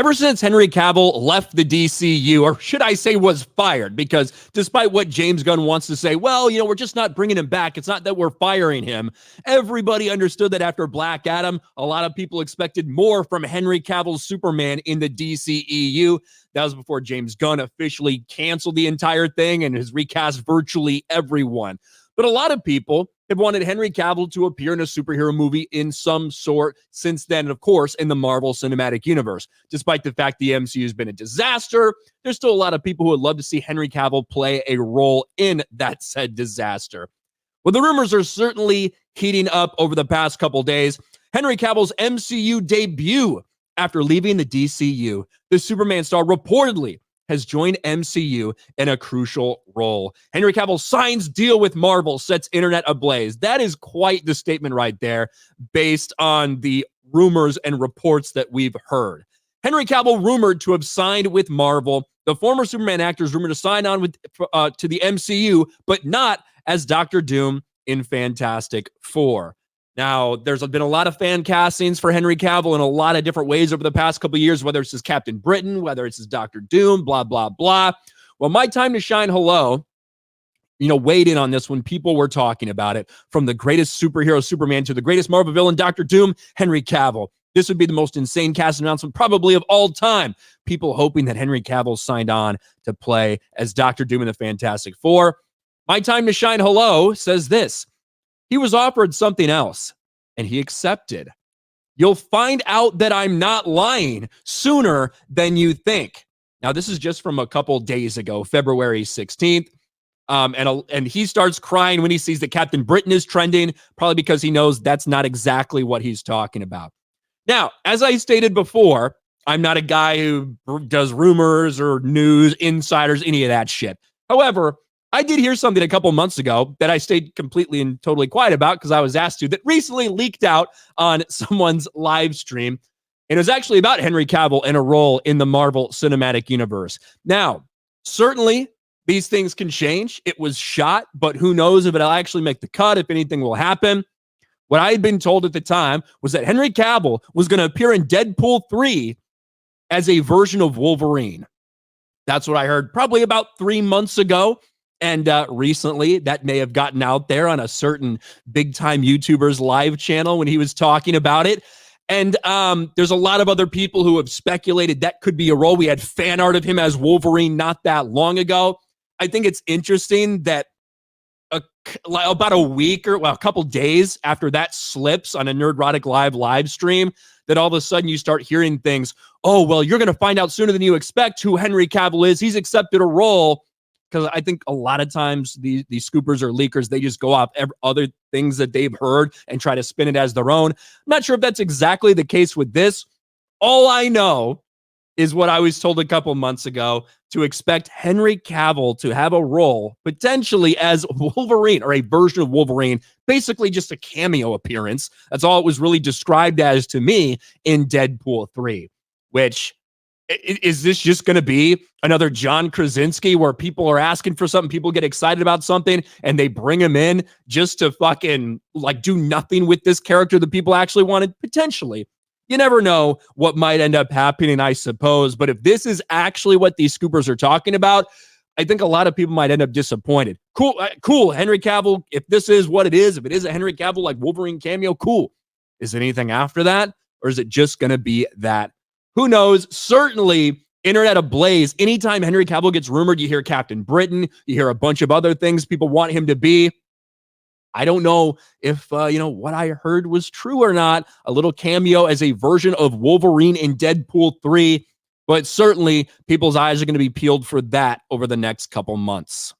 Ever since Henry Cavill left the DCU, or should I say was fired, because despite what James Gunn wants to say, well, we're just not bringing him back. It's not that we're firing him. Everybody understood that after Black Adam, a lot of people expected more from Henry Cavill's Superman in the DCEU. That was before James Gunn officially canceled the entire thing and has recast virtually everyone. But a lot of people have wanted Henry Cavill to appear in a superhero movie in some sort since then, of course, in the Marvel Cinematic Universe. Despite the fact the MCU has been a disaster, there's still a lot of people who would love to see Henry Cavill play a role in that said disaster. Well, the rumors are certainly heating up over the past couple days. Henry Cavill's MCU debut after leaving the DCU, the Superman star reportedly has joined MCU in a crucial role. Henry Cavill signs deal with Marvel, sets internet ablaze. That is quite the statement right there, based on the rumors and reports that we've heard. Henry Cavill rumored to have signed with Marvel. The former Superman actor is rumored to sign on with to the MCU, but not as Dr. Doom in Fantastic Four. Now, there's been a lot of fan castings for Henry Cavill in a lot of different ways over the past couple of years, whether it's his Captain Britain, whether it's his Dr. Doom, blah, blah, blah. Well, my time to shine, hello, weighed in on this when people were talking about it, from the greatest superhero, Superman, to the greatest Marvel villain, Dr. Doom, Henry Cavill. This would be the most insane cast announcement probably of all time. People hoping that Henry Cavill signed on to play as Dr. Doom in the Fantastic Four. My time to shine, hello, says this. He was offered something else, and he accepted. You'll find out that I'm not lying sooner than you think. Now, this is just from a couple days ago, February 16th. And he starts crying when he sees that Captain Britain is trending, probably because he knows that's not exactly what he's talking about. Now, as I stated before, I'm not a guy who does rumors or news, insiders, any of that shit. However, I did hear something a couple months ago that I stayed completely and totally quiet about because I was asked to, that recently leaked out on someone's live stream. And it was actually about Henry Cavill and a role in the Marvel Cinematic Universe. Now, certainly these things can change. It was shot, but who knows if it'll actually make the cut, if anything will happen. What I had been told at the time was that Henry Cavill was going to appear in Deadpool 3 as a version of Wolverine. That's what I heard probably about 3 months ago. And recently, that may have gotten out there on a certain big-time YouTuber's live channel when he was talking about it. And there's a lot of other people who have speculated that could be a role. We had fan art of him as Wolverine not that long ago. I think it's interesting that about a week or a couple days after that slips on a Nerdrotic live stream, that all of a sudden you start hearing things. Oh, well, you're going to find out sooner than you expect who Henry Cavill is. He's accepted a role. Because I think a lot of times these scoopers or leakers, they just go off other things that they've heard and try to spin it as their own. I'm not sure if that's exactly the case with this. All I know is what I was told a couple months ago, to expect Henry Cavill to have a role potentially as Wolverine, or a version of Wolverine, basically just a cameo appearance. That's all it was really described as to me in Deadpool 3, which... Is this just going to be another John Krasinski where people are asking for something, people get excited about something, and they bring him in just to fucking do nothing with this character that people actually wanted? Potentially. You never know what might end up happening, I suppose. But if this is actually what these scoopers are talking about, I think a lot of people might end up disappointed. Cool. Henry Cavill, if this is what it is, if it is a Henry Cavill like Wolverine cameo, cool. Is it anything after that? Or is it just going to be that? Who knows? Certainly, internet ablaze. Anytime Henry Cavill gets rumored, you hear Captain Britain, you hear a bunch of other things people want him to be. I don't know if, what I heard was true or not. A little cameo as a version of Wolverine in Deadpool 3. But certainly, people's eyes are going to be peeled for that over the next couple months.